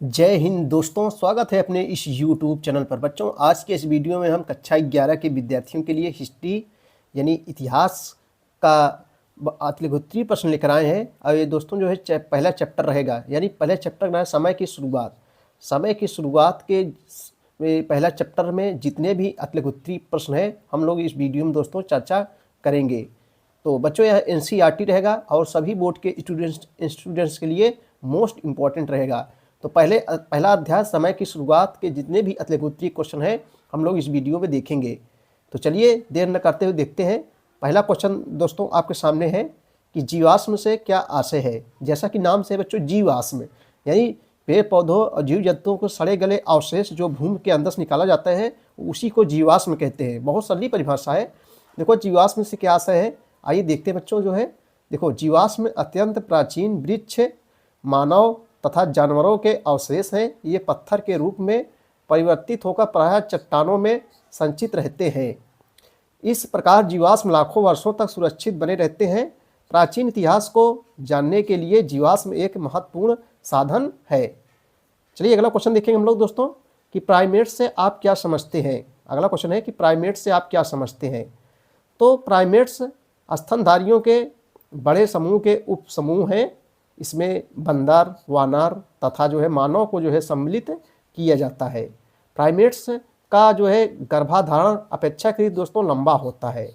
जय हिंद दोस्तों, स्वागत है अपने इस YouTube चैनल पर। बच्चों, आज के इस वीडियो में हम कक्षा 11 के विद्यार्थियों के लिए हिस्ट्री यानी इतिहास का अतिलघुत्तरीय प्रश्न लेकर आए हैं। और ये दोस्तों जो है पहला चैप्टर रहेगा, यानी पहले चैप्टर में समय की शुरुआत। समय की शुरुआत के पहला चैप्टर में जितने भी अतिलघुत्तरीय प्रश्न हैं हम लोग इस वीडियो में दोस्तों चर्चा करेंगे। तो बच्चों, यह NCERT रहेगा और सभी बोर्ड के स्टूडेंट्स के लिए मोस्ट इम्पॉर्टेंट रहेगा। तो पहला अध्याय समय की शुरुआत के जितने भी अतिलघुत्तरीय क्वेश्चन हैं हम लोग इस वीडियो में देखेंगे। तो चलिए देर न करते हुए देखते हैं। पहला क्वेश्चन दोस्तों आपके सामने है कि जीवाश्म से क्या आशय है। जैसा कि नाम से है बच्चों, जीवाश्म यानी पेड़ पौधों और जीव जंतुओं को सड़े गले अवशेष जो भूमि के अंदर से निकाला जाता है उसी को जीवाश्म कहते हैं। बहुत सरली परिभाषा है। देखो जीवाश्म से क्या आशय है, आइए देखते हैं बच्चों। जो है देखो, जीवाश्म अत्यंत प्राचीन वृक्ष, मानव तथा जानवरों के अवशेष हैं। ये पत्थर के रूप में परिवर्तित होकर प्रायः चट्टानों में संचित रहते हैं। इस प्रकार जीवाश्म लाखों वर्षों तक सुरक्षित बने रहते हैं। प्राचीन इतिहास को जानने के लिए जीवाश्म एक महत्वपूर्ण साधन है। चलिए अगला क्वेश्चन देखेंगे हम लोग दोस्तों कि प्राइमेट्स से आप क्या समझते हैं। अगला क्वेश्चन है कि प्राइमेट्स से आप क्या समझते हैं। तो प्राइमेट्स स्तनधारियों के बड़े समूह के उप समूह हैं। इसमें बंदर, वानर तथा जो है मानव को जो है सम्मिलित किया जाता है। प्राइमेट्स का जो है गर्भाधारण अपेक्षाकृत दोस्तों लंबा होता है।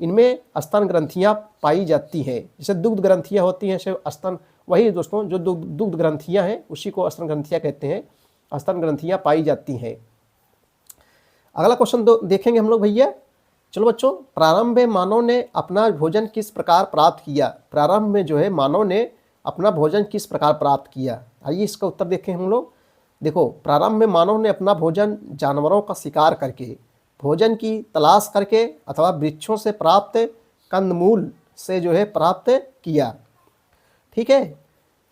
इनमें स्तन ग्रंथियां पाई जाती हैं, जैसे दुग्ध ग्रंथियां होती हैं स्तन, वही दोस्तों जो दुग्ध ग्रंथियां हैं उसी को स्तन ग्रंथियां कहते हैं। स्तन ग्रंथियां पाई जाती हैं। अगला क्वेश्चन देखेंगे हम लोग भैया। चलो बच्चों, प्रारंभ में मानव ने अपना भोजन किस प्रकार प्राप्त किया। प्रारंभ में जो है मानव ने अपना भोजन किस प्रकार प्राप्त किया, आइए इसका उत्तर देखें हम लोग। देखो, प्रारंभ में मानव ने अपना भोजन जानवरों का शिकार करके, भोजन की तलाश करके अथवा वृक्षों से प्राप्त कंदमूल से जो है प्राप्त किया। ठीक है,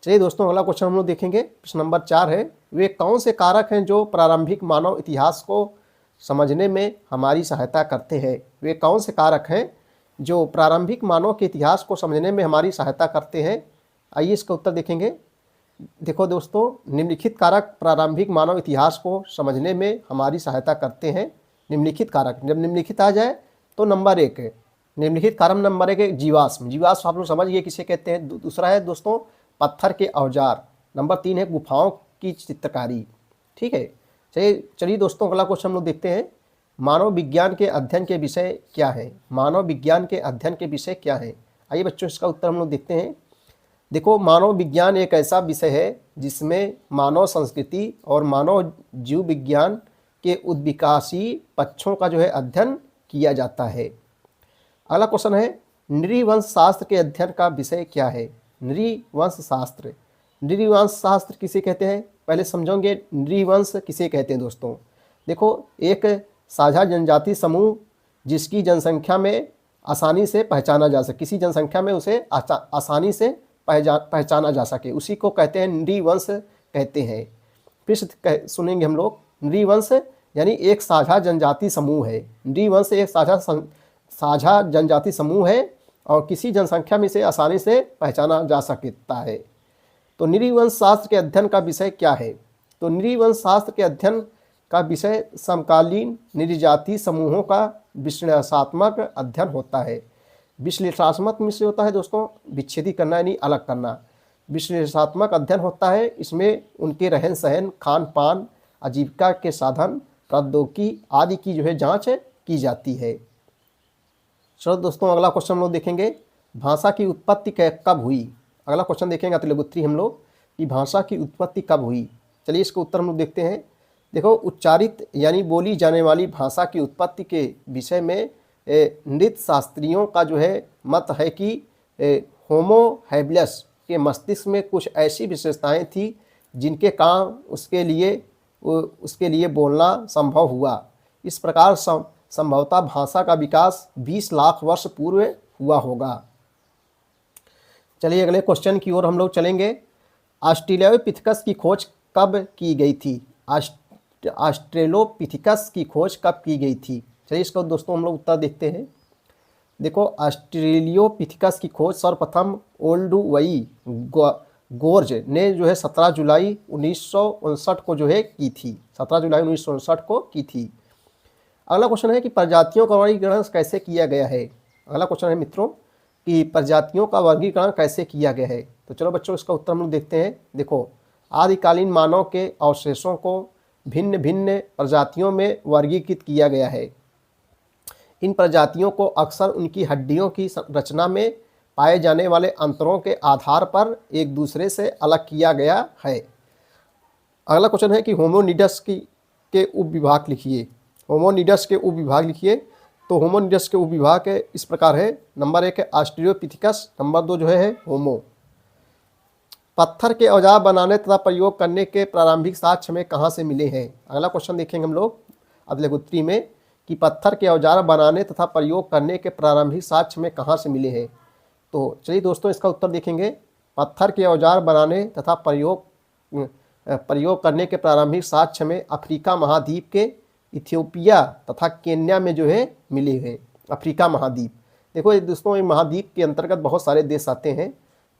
चलिए दोस्तों अगला क्वेश्चन हम लोग देखेंगे। प्रश्न नंबर 4 है, वे कौन से कारक हैं जो प्रारंभिक मानव इतिहास को समझने में हमारी सहायता करते हैं। वे कौन से कारक हैं जो प्रारंभिक मानव के इतिहास को समझने में हमारी सहायता करते हैं, आइए इसका उत्तर देखेंगे। देखो दोस्तों, निम्नलिखित कारक प्रारंभिक मानव इतिहास को समझने में हमारी सहायता करते हैं। निम्नलिखित कारक, जब निम्नलिखित आ जाए तो नंबर 1 है, निम्नलिखित कारक नंबर 1 है जीवाश्म। जीवाश्म आप लोग समझ गए किसे कहते हैं। दूसरा है दोस्तों पत्थर के औजार। नंबर 3 है गुफाओं की चित्रकारी। ठीक है, चलिए दोस्तों अगला क्वेश्चन हम लोग देखते हैं। मानव विज्ञान के अध्ययन के विषय क्या है। मानव विज्ञान के अध्ययन के विषय क्या है, आइए बच्चों इसका उत्तर हम लोग देखते हैं। देखो, मानव विज्ञान एक ऐसा विषय है जिसमें मानव संस्कृति और मानव जीव विज्ञान के उद्विकासी पक्षों का जो है अध्ययन किया जाता है। अगला क्वेश्चन है, नृवंश शास्त्र के अध्ययन का विषय क्या है। नृवंश शास्त्र, नृवंश शास्त्र किसे कहते हैं, पहले समझोगे नृवंश किसे कहते हैं दोस्तों। देखो, एक साझा जनजाति समूह जिसकी जनसंख्या में आसानी से पहचाना जा सके, किसी जनसंख्या में उसे आसानी से पहचाना जा सके, उसी को कहते हैं नृवंश कहते हैं। फिर सुनेंगे हम लोग, नृवंश यानी एक साझा जनजाति समूह है। नृवंश एक साझा जनजाति समूह है और किसी जनसंख्या में इसे आसानी से पहचाना जा सकता है। तो नृवंश शास्त्र के अध्ययन का विषय क्या है। तो नृवंश शास्त्र के अध्ययन का विषय समकालीन नृजाति समूहों का विश्लेषणात्मक अध्ययन होता है। विश्लेषणात्मक में से होता है दोस्तों विच्छेदी करना यानी अलग करना। विश्लेषणात्मक अध्ययन होता है, इसमें उनके रहन सहन, खान पान, आजीविका के साधन, प्रौद्योगिकी आदि की जो है जांच की जाती है। चलो दोस्तों अगला क्वेश्चन हम लोग देखेंगे, भाषा की उत्पत्ति कब हुई। अगला क्वेश्चन देखेंगे अतिलघुत्तरीय हम लोग कि भाषा की उत्पत्ति कब हुई। चलिए इसका उत्तर हम लोग देखते हैं। देखो, उच्चारित यानी बोली जाने वाली भाषा की उत्पत्ति के विषय में नृत्य शास्त्रियों का जो है मत है कि होमो हैबिलस के मस्तिष्क में कुछ ऐसी विशेषताएं थी जिनके कारण उसके लिए बोलना संभव हुआ। इस प्रकार संभवतः भाषा का विकास 20 लाख वर्ष पूर्व हुआ होगा। चलिए अगले क्वेश्चन की ओर हम लोग चलेंगे। ऑस्ट्रेलोपिथेकस की खोज कब की गई थी। ऑस्ट्रेलोपिथेकस की खोज कब की गई थी, चलिए इसको दोस्तों हम लोग उत्तर देखते हैं। देखो, ऑस्ट्रेलियोपिथेकस की खोज सर्वप्रथम ओल्डुवई गोर्ज ने जो है 17 जुलाई 1959 को जो है की थी, 17 जुलाई 1959 को की थी। अगला क्वेश्चन है कि प्रजातियों का वर्गीकरण कैसे किया गया है। अगला क्वेश्चन है मित्रों कि प्रजातियों का वर्गीकरण कैसे किया गया है। तो चलो बच्चों इसका उत्तर हम लोग देखते हैं। देखो, आदिकालीन मानव के अवशेषों को भिन्न भिन्न प्रजातियों में वर्गीकृत किया गया है। इन प्रजातियों को अक्सर उनकी हड्डियों की रचना में पाए जाने वाले अंतरों के आधार पर एक दूसरे से अलग किया गया है। अगला क्वेश्चन है कि होमोनिडस के उपविभाग लिखिए। होमोनिडस के उपविभाग लिखिए। तो होमोनिडस के उपविभाग इस प्रकार है। नंबर 1 है ऑस्ट्रेलोपिथेकस, नंबर 2 जो है होमो। पत्थर के औजार बनाने तथा प्रयोग करने के प्रारंभिक साक्ष्य में कहाँ से मिले हैं। अगला क्वेश्चन देखेंगे हम लोग अदलेगुत्री में कि पत्थर के औजार बनाने तथा प्रयोग करने के प्रारंभिक साक्ष्य में कहाँ से मिले हैं। तो चलिए दोस्तों इसका उत्तर देखेंगे। पत्थर के औजार बनाने तथा प्रयोग करने के प्रारंभिक साक्ष्य में अफ्रीका महाद्वीप के इथियोपिया तथा केन्या में जो है मिले हैं। अफ्रीका महाद्वीप, देखो दोस्तों, ये महाद्वीप के अंतर्गत बहुत सारे देश आते हैं।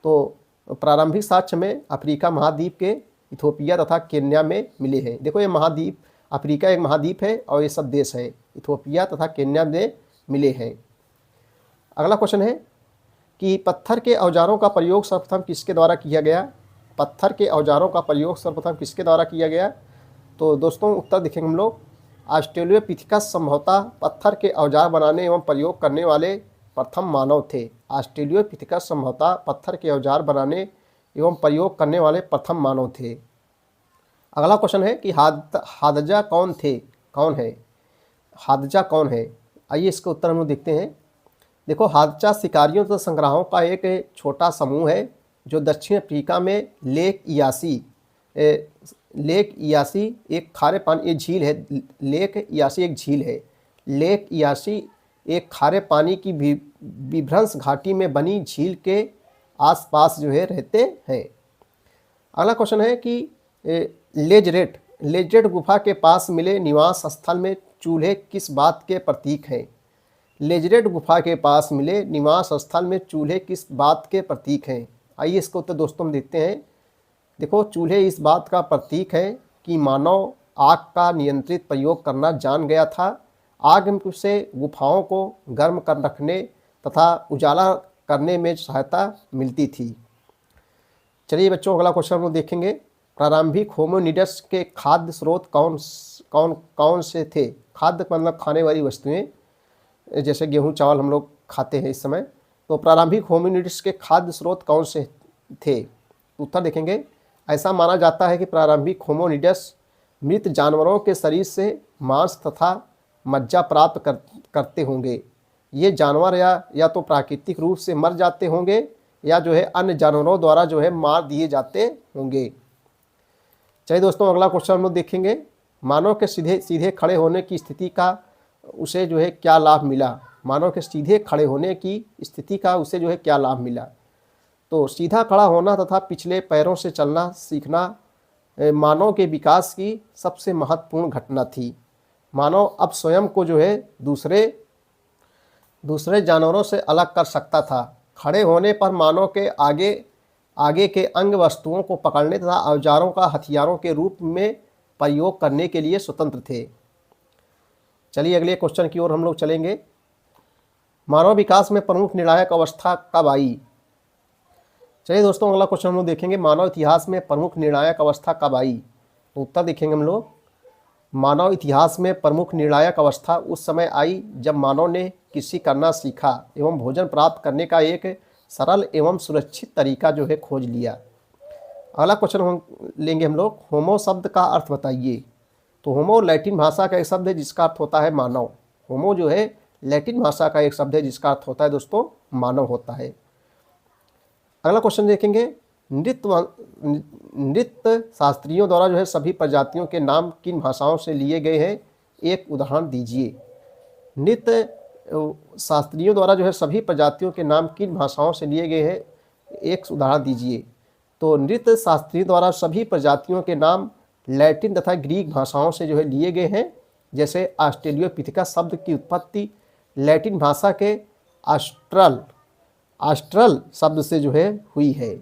तो प्रारंभिक साक्ष्य में अफ्रीका महाद्वीप के इथियोपिया तथा केन्या में मिले हैं। देखो ये महाद्वीप, अफ्रीका एक महाद्वीप है और ये सब देश है इथियोपिया तथा केन्या में मिले हैं। अगला क्वेश्चन है कि पत्थर के औजारों का प्रयोग सर्वप्रथम किसके द्वारा किया गया। पत्थर के औजारों का प्रयोग सर्वप्रथम किसके द्वारा किया गया। तो दोस्तों उत्तर देखेंगे हम लोग। ऑस्ट्रेलोपिथेकस संभवतः पत्थर के औजार बनाने एवं प्रयोग करने वाले प्रथम मानव थे। ऑस्ट्रेलोपिथेकस संभवतः पत्थर के औजार बनाने एवं प्रयोग करने वाले प्रथम मानव थे। अगला क्वेश्चन है कि हादजा कौन है। हादजा कौन है। आइए इसका उत्तर हम लोग देखते हैं। देखो, हादजा शिकारियों तथा संग्राहकों का एक छोटा समूह है जो दक्षिण अफ्रीका में लेक इयासी एक खारे पानी एक झील है। लेक इयासी एक झील है। लेक इयासी एक खारे पानी की विभ्रंश घाटी में बनी झील के आसपास जो है रहते हैं। अगला क्वेश्चन है कि लेजरेट गुफा के पास मिले निवास स्थल में चूल्हे किस बात के प्रतीक हैं। लेजरेट गुफा के पास मिले निवास स्थल में चूल्हे किस बात के प्रतीक हैं। आइए इसका उत्तर दोस्तों हम देखते हैं। देखो, चूल्हे इस बात का प्रतीक है कि मानव आग का नियंत्रित प्रयोग करना जान गया था। आग से गुफाओं को गर्म कर रखने तथा उजाला करने में सहायता मिलती थी। चलिए बच्चों अगला क्वेश्चन हम लोग देखेंगे। प्रारंभिक होमोनिडस के खाद्य स्रोत कौन से थे। खाद्य मतलब खाने वाली वस्तुएं, जैसे गेहूं चावल हम लोग खाते हैं इस समय। तो प्रारंभिक होमोनिडस के खाद्य स्रोत कौन से थे। उत्तर देखेंगे। ऐसा माना जाता है कि प्रारंभिक होमोनिडस मृत जानवरों के शरीर से मांस तथा मज्जा प्राप्त करते होंगे। ये जानवर या तो प्राकृतिक रूप से मर जाते होंगे या जो है अन्य जानवरों द्वारा जो है मार दिए जाते होंगे। चलिए दोस्तों अगला क्वेश्चन हम लोग देखेंगे। मानव के सीधे खड़े होने की स्थिति का उसे जो है क्या लाभ मिला। मानव के सीधे खड़े होने की स्थिति का उसे जो है क्या लाभ मिला। तो सीधा खड़ा होना तथा पिछले पैरों से चलना सीखना मानव के विकास की सबसे महत्वपूर्ण घटना थी। मानव अब स्वयं को जो है दूसरे जानवरों से अलग कर सकता था। खड़े होने पर मानव के आगे के अंग वस्तुओं को पकड़ने तथा औजारों का हथियारों के रूप में प्रयोग करने के लिए स्वतंत्र थे। चलिए अगले क्वेश्चन की ओर हम लोग चलेंगे। मानव विकास में प्रमुख निर्णायक अवस्था कब आई। चलिए दोस्तों अगला क्वेश्चन हम लोग देखेंगे। मानव इतिहास में प्रमुख निर्णायक अवस्था कब आई। तो उत्तर देखेंगे हम लोग। मानव इतिहास में प्रमुख निर्णायक अवस्था उस समय आई जब मानव ने कृषि करना सीखा एवं भोजन प्राप्त करने का एक सरल एवं सुरक्षित तरीका जो है खोज लिया। अगला क्वेश्चन हम लेंगे हम लोग। होमो शब्द का अर्थ बताइए। तो होमो लैटिन भाषा का एक शब्द है जिसका अर्थ होता है मानव। होमो जो है लैटिन भाषा का एक शब्द है जिसका अर्थ होता है दोस्तों मानव होता है। अगला क्वेश्चन देखेंगे। नृत्य शास्त्रियों द्वारा जो है सभी प्रजातियों के नाम किन भाषाओं से लिए गए हैं, एक उदाहरण दीजिए। नृत्य शास्त्रियों द्वारा जो है सभी प्रजातियों के नाम किन भाषाओं से लिए गए हैं, एक उदाहरण दीजिए। तो नृत्य शास्त्रियों द्वारा सभी प्रजातियों के नाम लैटिन तथा ग्रीक भाषाओं से जो है लिए गए हैं। जैसे ऑस्ट्रेलियोपिथेकस शब्द की उत्पत्ति लैटिन भाषा के ऑस्ट्रल शब्द से जो है हुई है।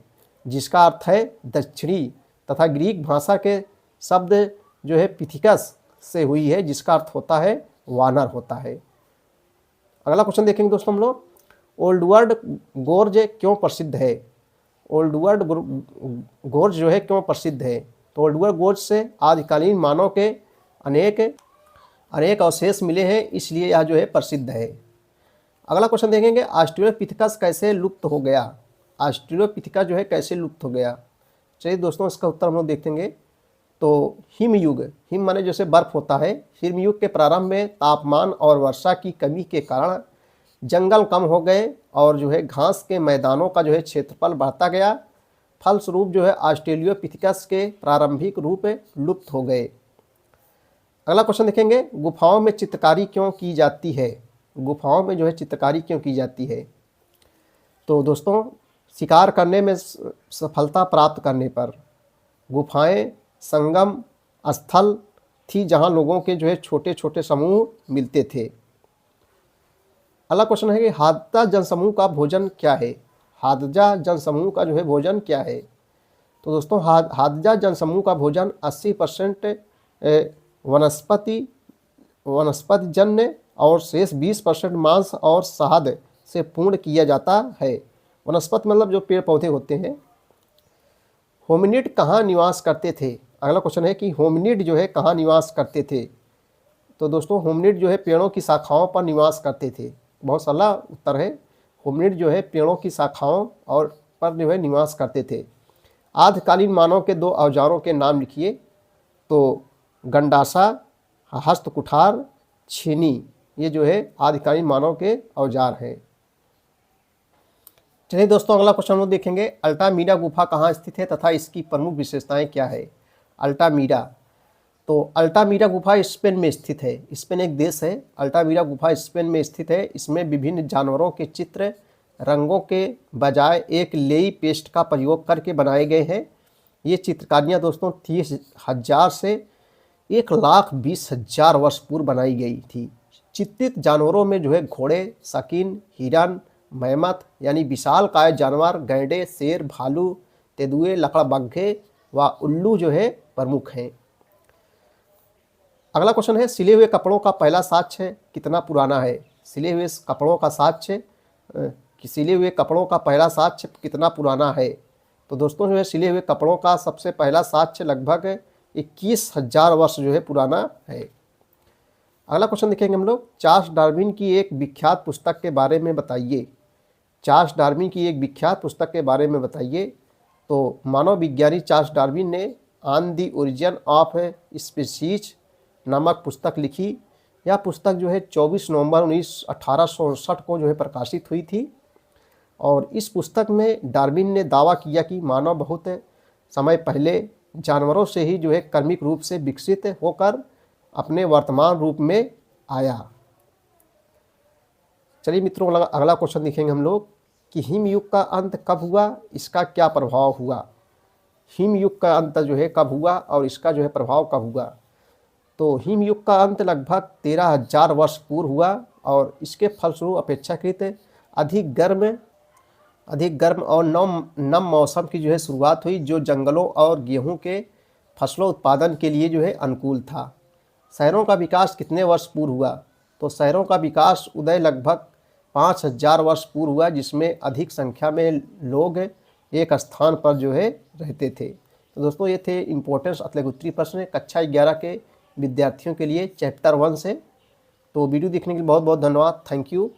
जिसका अर्थ है दक्षिणी, तथा ग्रीक भाषा के शब्द जो है पिथिकस से हुई है, जिसका अर्थ होता है वानर होता है। अगला क्वेश्चन देखेंगे दोस्तों हम लोग, ओल्ड वर्ल्ड गोर्ज क्यों प्रसिद्ध है? ओल्ड वर्ल्ड गोर्ज जो है क्यों प्रसिद्ध है? तो ओल्ड वर्ल्ड गोर्ज से आदिकालीन मानव के अनेक अवशेष मिले हैं, इसलिए यह जो है प्रसिद्ध है। अगला क्वेश्चन देखेंगे, ऑस्ट्रेलोपिथेकस कैसे लुप्त हो गया? ऑस्ट्रेलोपिथेकस जो है कैसे लुप्त हो गया? चलिए दोस्तों इसका उत्तर हम लोग देखेंगे। तो हिमयुग, हिम माने जैसे बर्फ होता है, हिमयुग के प्रारंभ में तापमान और वर्षा की कमी के कारण जंगल कम हो गए और जो है घास के मैदानों का जो है क्षेत्रफल बढ़ता गया। फलस्वरूप जो है ऑस्ट्रेलोपिथेकस के प्रारंभिक रूप लुप्त हो गए। अगला क्वेश्चन देखेंगे, गुफाओं में चित्रकारी क्यों की जाती है? गुफाओं में जो है चित्रकारी क्यों की जाती है? तो दोस्तों शिकार करने में सफलता प्राप्त करने पर। गुफाएं संगम स्थल थी जहां लोगों के जो है छोटे छोटे समूह मिलते थे। अगला क्वेश्चन है कि हादजा जनसमूह का भोजन क्या है? हादजा जनसमूह का जो है भोजन क्या है? तो दोस्तों हादजा जनसमूह का भोजन 80% वनस्पति जन्य और शेष 20% मांस और शहद से पूर्ण किया जाता है। वनस्पति मतलब जो पेड़ पौधे होते हैं। होमिनिड कहाँ निवास करते थे? अगला क्वेश्चन है कि होमिनिड जो है कहाँ निवास करते थे? तो दोस्तों होमिनिड जो है पेड़ों की शाखाओं पर निवास करते थे। बहुत सरल उत्तर है, होमिनिड जो है पेड़ों की शाखाओं और पर जो है निवास करते थे। आदिकालीन मानव के 2 औजारों के नाम लिखिए। तो गंडासा, हस्त कुठार, छेनी, ये जो है आदिकालीन मानव के औजार हैं। चलिए दोस्तों अगला क्वेश्चन हम लोग देखेंगे, अल्टामीरा गुफा कहाँ स्थित है तथा इसकी प्रमुख विशेषताएं क्या है? अल्टामीरा, तो अल्टामीरा गुफा स्पेन में स्थित है। स्पेन एक देश है। अल्टामीरा गुफा स्पेन में स्थित है। इसमें विभिन्न जानवरों के चित्र रंगों के बजाय एक लेई पेस्ट का प्रयोग करके बनाए गए हैं। ये चित्रकारियाँ दोस्तों 30,000 से 1,20,000 वर्ष पूर्व बनाई गई थी। चित्रित जानवरों में जो है घोड़े, शकीन, हिरन, मैमथ यानी विशालकाय जानवर, गैंडे, शेर, भालू, तेंदुए, लकड़बग्घे व उल्लू जो है प्रमुख हैं। अगला क्वेश्चन है, सिले हुए कपड़ों का पहला साक्ष्य कितना पुराना है? सिले हुए कपड़ों का साक्ष्य सिले हुए कपड़ों का पहला साक्ष्य कितना पुराना है? तो दोस्तों जो है सिले हुए कपड़ों का सबसे पहला साक्ष्य लगभग 21,000 वर्ष जो है पुराना है। अगला क्वेश्चन देखेंगे हम लोग, चार्ल्स डार्विन की एक विख्यात पुस्तक के बारे में बताइए। चार्ल्स डार्विन की एक विख्यात पुस्तक के बारे में बताइए। तो मानव विज्ञानी चार्ल्स डार्विन ने on the origin of species नामक पुस्तक लिखी। यह पुस्तक जो है 24 नवंबर 1869 को जो है प्रकाशित हुई थी। और इस पुस्तक में डार्विन ने दावा किया कि मानव बहुत समय पहले जानवरों से ही जो है कर्मिक रूप से विकसित होकर अपने वर्तमान रूप में आया। चलिए मित्रों अगला क्वेश्चन देखेंगे हम लोग कि हिमयुग का अंत कब हुआ, इसका क्या प्रभाव हुआ? हिमयुग का अंत जो है कब हुआ और इसका जो है प्रभाव कब हुआ? तो हिमयुग का अंत लगभग 13,000 वर्ष पूर्व हुआ और इसके फलस्वरूप अपेक्षाकृत अधिक गर्म और नम मौसम की जो है शुरुआत हुई, जो जंगलों और गेहूं के फसलों उत्पादन के लिए जो है अनुकूल था। शहरों का विकास कितने वर्ष पूर्व हुआ? तो शहरों का विकास उदय लगभग 5,000 वर्ष पूर्व हुआ, जिसमें अधिक संख्या में लोग एक स्थान पर जो है रहते थे। तो दोस्तों ये थे इम्पोर्टेंस अतिलघुत्तरीय प्रश्न कक्षा 11 के विद्यार्थियों के लिए चैप्टर 1 से। तो वीडियो देखने के लिए बहुत बहुत धन्यवाद। Thank you.